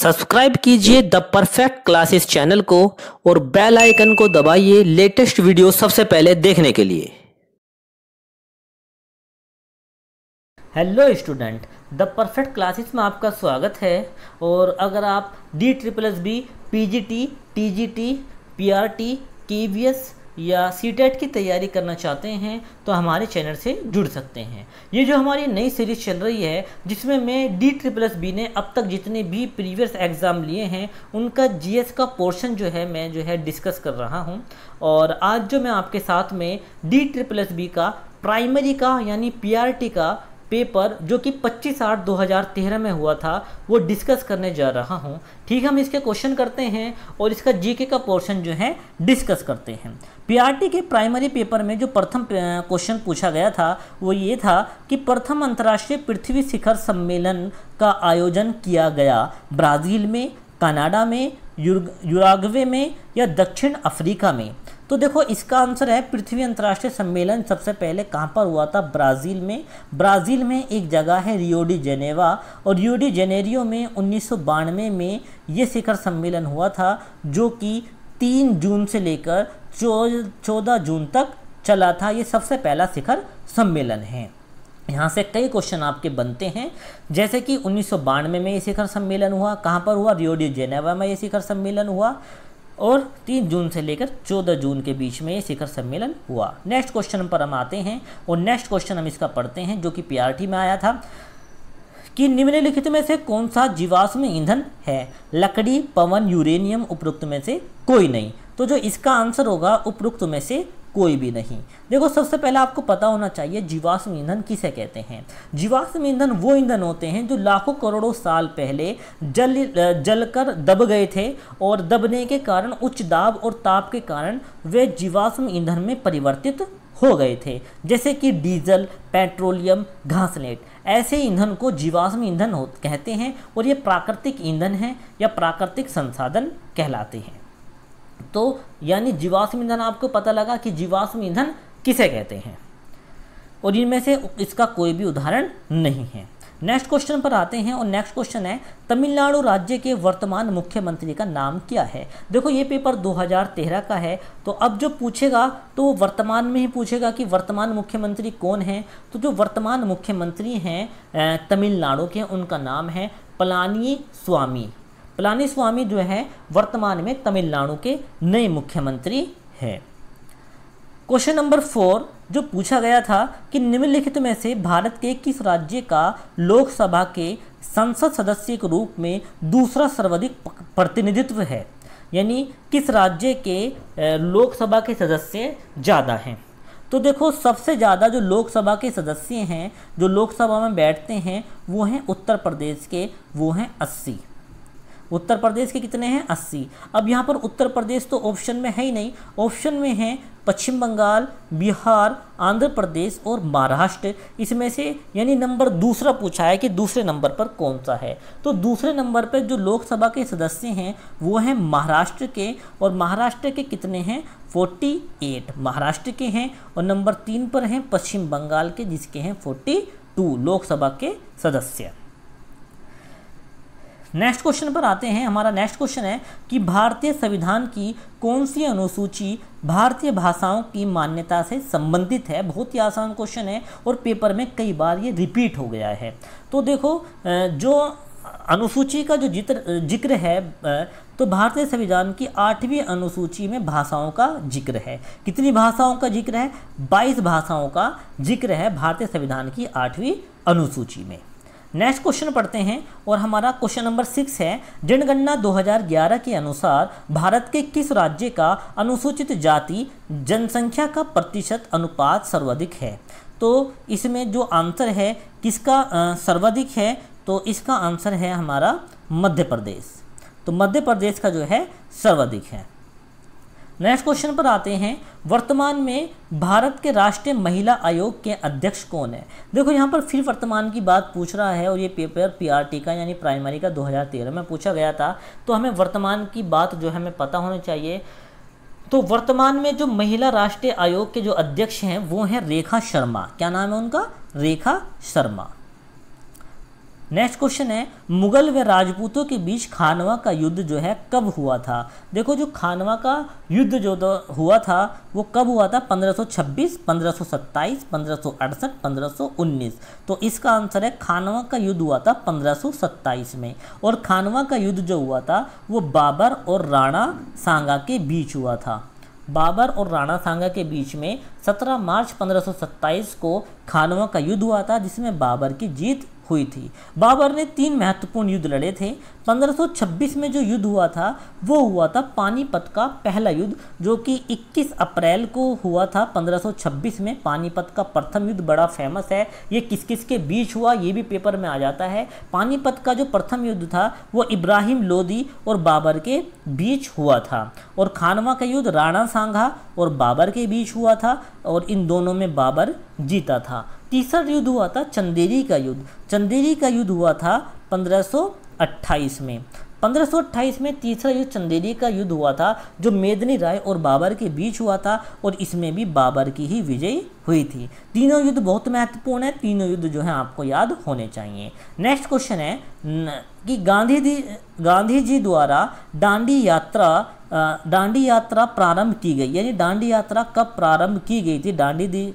Subscribe कीजिए the perfect classes channel को और बेल आइकन को दबाइए लेटेस्ट वीडियो सबसे पहले देखने के लिए। Hello student, the perfect classes में आपका स्वागत है। और अगर आप DSSB, PGT, TGT, PRT, KVS या CTET की तैयारी करना चाहते हैं तो हमारे चैनल से जुड़ सकते हैं। ये जो हमारी नई सीरीज चल रही है जिसमें मैं DSSB ने अब तक जितने भी प्रीवियस एग्ज़ाम लिए हैं उनका GS का पोर्शन मैं डिस्कस कर रहा हूं। और आज जो मैं आपके साथ में DSSB का प्राइमरी का यानी PRT का पेपर जो कि 25/8/2013 में हुआ था वो डिस्कस करने जा रहा हूं। ठीक, हम इसके क्वेश्चन करते हैं और इसका जीके का पोर्शन जो है डिस्कस करते हैं। PRT के प्राइमरी पेपर में जो प्रथम क्वेश्चन पूछा गया था वो ये था कि प्रथम अंतर्राष्ट्रीय पृथ्वी शिखर सम्मेलन का आयोजन किया गया ब्राज़ील में, कनाडा में, यूरुग्वे में या दक्षिण अफ्रीका में। तो देखो इसका आंसर है पृथ्वी अंतर्राष्ट्रीय सम्मेलन सबसे पहले कहाँ पर हुआ था? ब्राज़ील में। ब्राज़ील में एक जगह है रियो डी जेनेवा, और रियो डी जेनेरियो में 1992 में ये शिखर सम्मेलन हुआ था जो कि 3 जून से लेकर 14 जून तक चला था। ये सबसे पहला शिखर सम्मेलन है। यहाँ से कई क्वेश्चन आपके बनते हैं, जैसे कि 1992 में ये शिखर सम्मेलन हुआ, कहाँ पर हुआ? रियो डी जेनेवा में ये शिखर सम्मेलन हुआ, और 3 जून से लेकर 14 जून के बीच में ये शिखर सम्मेलन हुआ। नेक्स्ट क्वेश्चन पर हम आते हैं और नेक्स्ट क्वेश्चन हम इसका पढ़ते हैं जो कि PRT में आया था कि निम्नलिखित में से कौन सा जीवाश्म ईंधन है? लकड़ी, पवन, यूरेनियम, उपरोक्त में से कोई नहीं। तो जो इसका आंसर होगा उपरोक्त में से कोई भी नहीं। देखो सबसे पहले आपको पता होना चाहिए जीवाश्म ईंधन किसे कहते हैं। जीवाश्म ईंधन वो ईंधन होते हैं जो लाखों करोड़ों साल पहले जलकर दब गए थे, और दबने के कारण उच्च दाब और ताप के कारण वे जीवाश्म ईंधन में परिवर्तित हो गए थे, जैसे कि डीजल, पेट्रोलियम, घासलेट। ऐसे ईंधन को जीवाश्म ईंधन कहते हैं, और ये प्राकृतिक ईंधन है या प्राकृतिक संसाधन कहलाते हैं। तो यानी जीवाश्म ईंधन आपको पता लगा कि जीवाश्म ईंधन किसे कहते हैं, और इनमें से इसका कोई भी उदाहरण नहीं है। नेक्स्ट क्वेश्चन पर आते हैं और नेक्स्ट क्वेश्चन है तमिलनाडु राज्य के वर्तमान मुख्यमंत्री का नाम क्या है? देखो ये पेपर 2013 का है, तो अब जो पूछेगा तो वो वर्तमान में ही पूछेगा कि वर्तमान मुख्यमंत्री कौन है। तो जो वर्तमान मुख्यमंत्री हैं तमिलनाडु के, उनका नाम है पलानीस्वामी। पलानीस्वामी जो है वर्तमान में तमिलनाडु के नए मुख्यमंत्री हैं। क्वेश्चन नंबर 4 जो पूछा गया था कि निम्नलिखित में से भारत के किस राज्य का लोकसभा के संसद सदस्य के रूप में दूसरा सर्वाधिक प्रतिनिधित्व है? यानी किस राज्य के लोकसभा के सदस्य ज़्यादा हैं? तो देखो सबसे ज़्यादा जो लोकसभा के सदस्य हैं, जो लोकसभा में बैठते हैं, वो हैं उत्तर प्रदेश के, वो हैं 80। उत्तर प्रदेश के कितने हैं? 80। अब यहाँ पर उत्तर प्रदेश तो ऑप्शन में है ही नहीं, ऑप्शन में है पश्चिम बंगाल, बिहार, आंध्र प्रदेश और महाराष्ट्र। इसमें से यानी नंबर दूसरा पूछा है कि दूसरे नंबर पर कौन सा है। तो दूसरे नंबर पर जो लोकसभा के सदस्य हैं वो हैं महाराष्ट्र के, और महाराष्ट्र के कितने हैं? 48 महाराष्ट्र के हैं। और नंबर 3 पर हैं पश्चिम बंगाल के, जिसके हैं 42 लोकसभा के सदस्य। नेक्स्ट क्वेश्चन पर आते हैं। हमारा नेक्स्ट क्वेश्चन है कि भारतीय संविधान की कौन सी अनुसूची भारतीय भाषाओं की मान्यता से संबंधित है? बहुत ही आसान क्वेश्चन है और पेपर में कई बार ये रिपीट हो गया है। तो देखो जो अनुसूची का जो जिक्र है, तो भारतीय संविधान की 8वीं अनुसूची में भाषाओं का जिक्र है। कितनी भाषाओं का जिक्र है? 22 भाषाओं का जिक्र है भारतीय संविधान की 8वीं अनुसूची में। नेक्स्ट क्वेश्चन पढ़ते हैं और हमारा क्वेश्चन नंबर 6 है जनगणना 2011 के अनुसार भारत के किस राज्य का अनुसूचित जाति जनसंख्या का प्रतिशत अनुपात सर्वाधिक है? तो इसमें जो आंसर है किसका सर्वाधिक है? तो इसका आंसर है हमारा मध्य प्रदेश। तो मध्य प्रदेश का जो है सर्वाधिक है। नेक्स्ट क्वेश्चन पर आते हैं, वर्तमान में भारत के राष्ट्रीय महिला आयोग के अध्यक्ष कौन है? देखो यहाँ पर फिर वर्तमान की बात पूछ रहा है, और ये पेपर PRT का यानी प्राइमरी का 2013 में पूछा गया था, तो हमें वर्तमान की बात जो है हमें पता होनी चाहिए। तो वर्तमान में जो महिला राष्ट्रीय आयोग के जो अध्यक्ष हैं वो हैं रेखा शर्मा। क्या नाम है उनका? रेखा शर्मा। नेक्स्ट क्वेश्चन है मुगल व राजपूतों के बीच खानवा का युद्ध जो है कब हुआ था। देखो जो खानवा का युद्ध जो हुआ था वो कब हुआ था, 1526, 1527, 1568, 1519। तो इसका आंसर है खानवा का युद्ध हुआ था 1527 में। और खानवा का युद्ध जो हुआ था वो बाबर और राणा सांगा के बीच हुआ था। बाबर और राणा सांगा के बीच में 17 मार्च 1527 को खानवा का युद्ध हुआ था, जिसमें बाबर की जीत हुई थी। बाबर ने 3 महत्वपूर्ण युद्ध लड़े थे। 1526 में जो युद्ध हुआ था वो हुआ था पानीपत का पहला युद्ध, जो कि 21 अप्रैल को हुआ था 1526 में। पानीपत का प्रथम युद्ध बड़ा फेमस है, ये किस किस के बीच हुआ ये भी पेपर में आ जाता है। पानीपत का जो प्रथम युद्ध था वो इब्राहिम लोदी और बाबर के बीच हुआ था। और खानवा का युद्ध राणा सांगा और बाबर के बीच हुआ था, और इन दोनों में बाबर जीता था। तीसरा युद्ध हुआ था चंदेरी का युद्ध। चंदेरी का युद्ध हुआ था 1528 में। 1528 में तीसरा युद्ध चंदेरी का युद्ध हुआ था, जो मेदिनी राय और बाबर के बीच हुआ था, और इसमें भी बाबर की ही विजय हुई थी। तीनों युद्ध बहुत महत्वपूर्ण है, तीनों युद्ध जो है आपको याद होने चाहिए। नेक्स्ट क्वेश्चन है कि गांधी जी द्वारा दांडी यात्रा प्रारंभ की गई, यानी दांडी यात्रा कब प्रारंभ की गई थी, दांडी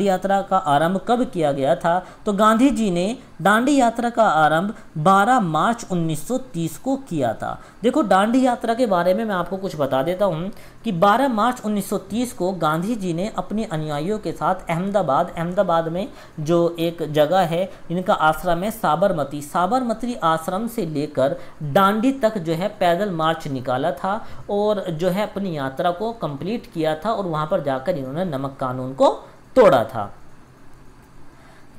यात्रा का आरंभ कब किया गया था। तो गांधी जी ने दांडी यात्रा का आरंभ 12 मार्च 1930 को किया था। देखो दांडी यात्रा के बारे में मैं आपको कुछ बता देता हूँ कि 12 मार्च 1930 को गांधी जी ने अपने अनुयायियों के साथ अहमदाबाद में जो एक जगह है इनका आश्रम है साबरमती आश्रम से लेकर दांडी तक जो है पैदल मार्च निकाला था, और जो है अपनी यात्रा को कंप्लीट किया था, और वहां पर जाकर इन्होंने नमक कानून को तोड़ा था।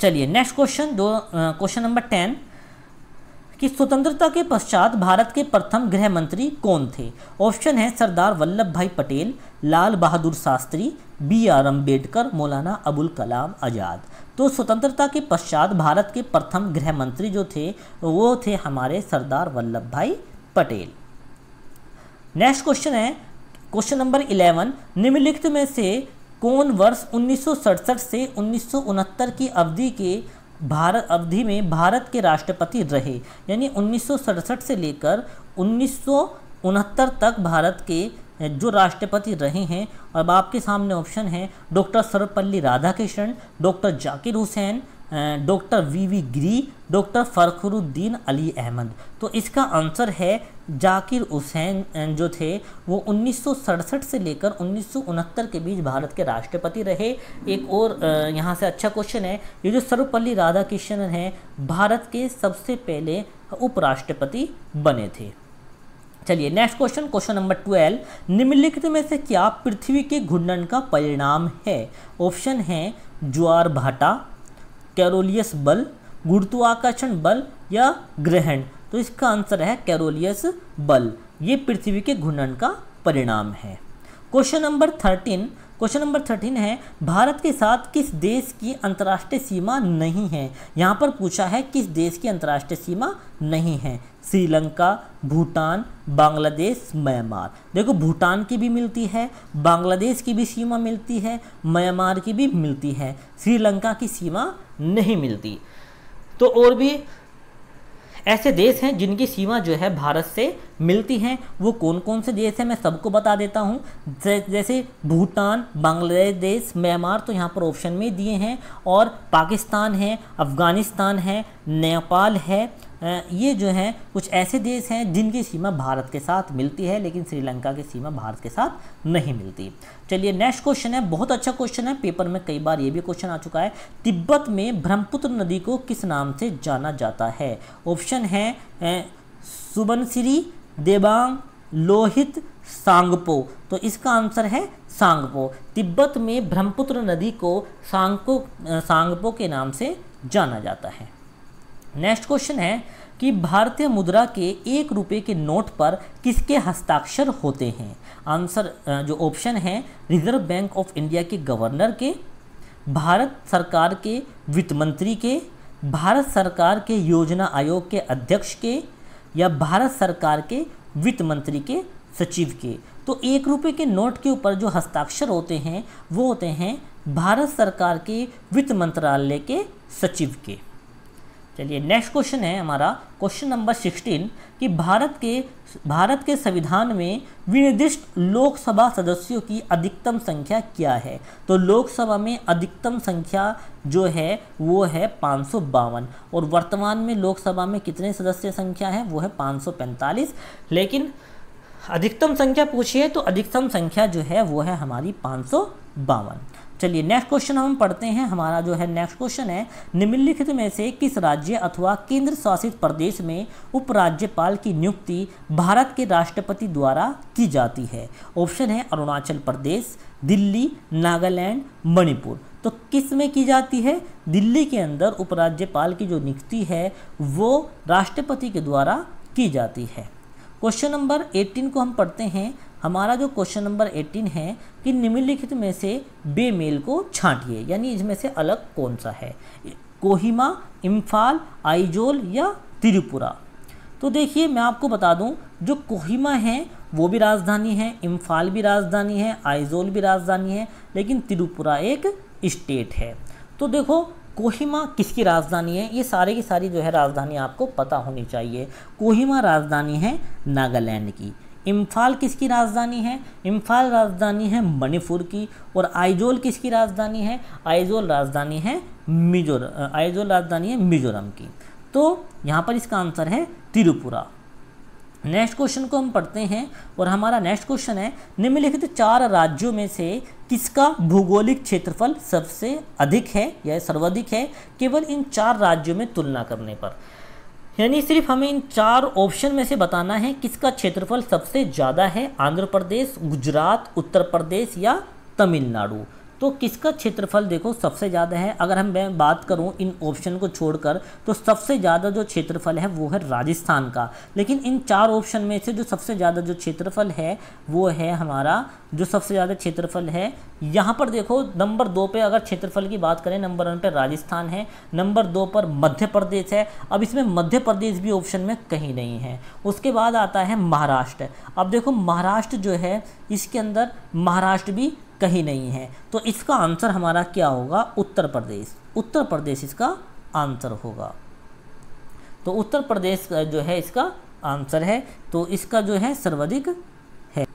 चलिए नेक्स्ट क्वेश्चन, क्वेश्चन नंबर 10 कि स्वतंत्रता के पश्चात भारत के प्रथम गृह मंत्री कौन थे। ऑप्शन है सरदार वल्लभ भाई पटेल, लाल बहादुर शास्त्री, BR अम्बेडकर, मौलाना अबुल कलाम आज़ाद। तो स्वतंत्रता के पश्चात भारत के प्रथम गृह मंत्री जो थे वो थे हमारे सरदार वल्लभ भाई पटेल। नेक्स्ट क्वेश्चन है क्वेश्चन नंबर 11, निम्नलिखित में से कौन वर्ष 1967 से 1969 की अवधि में भारत के राष्ट्रपति रहे, यानी 1967 से लेकर 1969 तक भारत के जो राष्ट्रपति रहे हैं। अब आपके सामने ऑप्शन है doctor Sarvepalli Radhakrishnan, doctor Zakir Hussain, doctor VV गिरी, डॉक्टर फखरुद्दीन अली अहमद। तो इसका आंसर है जाकिर हुसैन जो थे वो 1967 से लेकर 1969 के बीच भारत के राष्ट्रपति रहे। एक और यहाँ से अच्छा क्वेश्चन है, ये जो सर्वपल्ली राधाकृष्णन हैं भारत के सबसे पहले उपराष्ट्रपति बने थे। चलिए नेक्स्ट क्वेश्चन, क्वेश्चन नंबर 12, निम्नलिखित में से क्या पृथ्वी के घूर्णन का परिणाम है। ऑप्शन है ज्वार भाटा, कैरोलियस बल, गुरुत्वाकर्षण बल या ग्रहण। तो इसका आंसर है कैरोलियस बल, ये पृथ्वी के घूर्णन का परिणाम है। क्वेश्चन नंबर 13 है भारत के साथ किस देश की अंतर्राष्ट्रीय सीमा नहीं है। यहाँ पर पूछा है किस देश की अंतर्राष्ट्रीय सीमा नहीं है। श्रीलंका, भूटान, बांग्लादेश, म्यांमार। देखो भूटान की भी मिलती है, बांग्लादेश की भी सीमा मिलती है, म्यांमार की भी मिलती है, श्रीलंका की सीमा नहीं मिलती। तो और भी ऐसे देश हैं जिनकी सीमा जो है भारत से मिलती हैं। वो कौन कौन से देश हैं मैं सबको बता देता हूँ। जैसे भूटान, बांग्लादेश, म्यांमार तो यहाँ पर ऑप्शन में दिए हैं, और पाकिस्तान है, अफ़गानिस्तान है, नेपाल है। ये जो हैं कुछ ऐसे देश हैं जिनकी सीमा भारत के साथ मिलती है, लेकिन श्रीलंका की सीमा भारत के साथ नहीं मिलती। चलिए नेक्स्ट क्वेश्चन है, बहुत अच्छा क्वेश्चन है, पेपर में कई बार ये भी क्वेश्चन आ चुका है। तिब्बत में ब्रह्मपुत्र नदी को किस नाम से जाना जाता है। ऑप्शन है सुबनसिरी, देबांग, लोहित, सांगपो। तो इसका आंसर है सांगपो। तिब्बत में ब्रह्मपुत्र नदी को सांगपो के नाम से जाना जाता है। नेक्स्ट क्वेश्चन है कि भारतीय मुद्रा के 1 रुपये के नोट पर किसके हस्ताक्षर होते हैं। आंसर जो ऑप्शन है रिजर्व बैंक ऑफ इंडिया के गवर्नर के, भारत सरकार के वित्त मंत्री के, भारत सरकार के योजना आयोग के अध्यक्ष के, या भारत सरकार के वित्त मंत्री के सचिव के। तो 1 रुपये के नोट के ऊपर जो हस्ताक्षर होते हैं वो होते हैं भारत सरकार के वित्त मंत्रालय के सचिव के। चलिए नेक्स्ट क्वेश्चन है हमारा क्वेश्चन नंबर 16 कि भारत के संविधान में विनिर्दिष्ट लोकसभा सदस्यों की अधिकतम संख्या क्या है। तो लोकसभा में अधिकतम संख्या जो है वो है 552 और वर्तमान में लोकसभा में कितने सदस्य संख्या है वो है 545। लेकिन अधिकतम संख्या पूछिए तो अधिकतम संख्या जो है वो है हमारी 552। चलिए नेक्स्ट क्वेश्चन हम पढ़ते हैं। हमारा जो है नेक्स्ट क्वेश्चन है निम्नलिखित में से किस राज्य अथवा केंद्र शासित प्रदेश में उपराज्यपाल की नियुक्ति भारत के राष्ट्रपति द्वारा की जाती है। ऑप्शन है अरुणाचल प्रदेश, दिल्ली, नागालैंड, मणिपुर। तो किस में की जाती है? दिल्ली के अंदर उपराज्यपाल की जो नियुक्ति है वो राष्ट्रपति के द्वारा की जाती है। क्वेश्चन नंबर 18 को हम पढ़ते हैं। हमारा जो क्वेश्चन नंबर 18 है कि निम्नलिखित में से बेमेल को छांटिए, यानी इसमें से अलग कौन सा है, कोहिमा, इम्फाल, आइजोल या त्रिपुरा। तो देखिए मैं आपको बता दूं, जो कोहिमा है वो भी राजधानी है, इम्फाल भी राजधानी है, आइजोल भी राजधानी है, लेकिन त्रिपुरा एक स्टेट है। तो देखो कोहिमा किसकी राजधानी है, ये सारे की सारी जो है राजधानी आपको पता होनी चाहिए। कोहिमा राजधानी है नागालैंड की। इम्फाल किसकी राजधानी है? इम्फाल राजधानी है मणिपुर की। और आइजोल किसकी राजधानी है? आइजोल राजधानी है मिजोरम की। तो यहाँ पर इसका आंसर है त्रिपुरा। नेक्स्ट क्वेश्चन को हम पढ़ते हैं और हमारा नेक्स्ट क्वेश्चन है निम्नलिखित 4 राज्यों में से किसका भौगोलिक क्षेत्रफल सबसे अधिक है या सर्वाधिक है, केवल इन 4 राज्यों में तुलना करने पर। यानी सिर्फ हमें इन 4 ऑप्शन में से बताना है किसका क्षेत्रफल सबसे ज़्यादा है, आंध्र प्रदेश, गुजरात, उत्तर प्रदेश या तमिलनाडु। तो किसका क्षेत्रफल देखो सबसे ज़्यादा है। अगर मैं बात करूं इन ऑप्शन को छोड़कर तो सबसे ज़्यादा जो क्षेत्रफल है वो है राजस्थान का। लेकिन इन 4 ऑप्शन में से जो सबसे ज़्यादा जो क्षेत्रफल है वो है हमारा जो सबसे ज़्यादा क्षेत्रफल है यहाँ पर देखो नंबर 2 पे अगर क्षेत्रफल की बात करें, नंबर 1 पे राजस्थान है, नंबर 2 पर मध्य प्रदेश है। अब इसमें मध्य प्रदेश भी ऑप्शन में कहीं नहीं है। उसके बाद आता है महाराष्ट्र। अब देखो महाराष्ट्र जो है इसके अंदर महाराष्ट्र भी कहीं नहीं है। तो इसका आंसर हमारा क्या होगा? उत्तर प्रदेश। उत्तर प्रदेश इसका आंसर होगा। तो उत्तर प्रदेश जो है इसका आंसर है। तो इसका जो है सर्वाधिक है।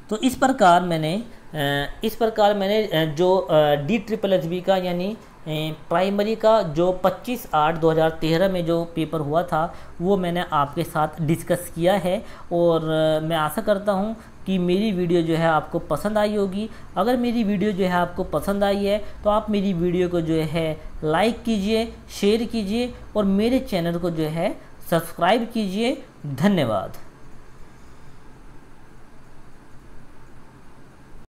तो इस प्रकार मैंने जो DSSB का यानी प्राइमरी का जो 25/8/2013 में जो पेपर हुआ था वो मैंने आपके साथ डिस्कस किया है। और मैं आशा करता हूँ कि मेरी वीडियो जो है आपको पसंद आई होगी। अगर मेरी वीडियो जो है आपको पसंद आई है तो आप मेरी वीडियो को जो है लाइक कीजिए, शेयर कीजिए और मेरे चैनल को जो है सब्सक्राइब कीजिए। धन्यवाद।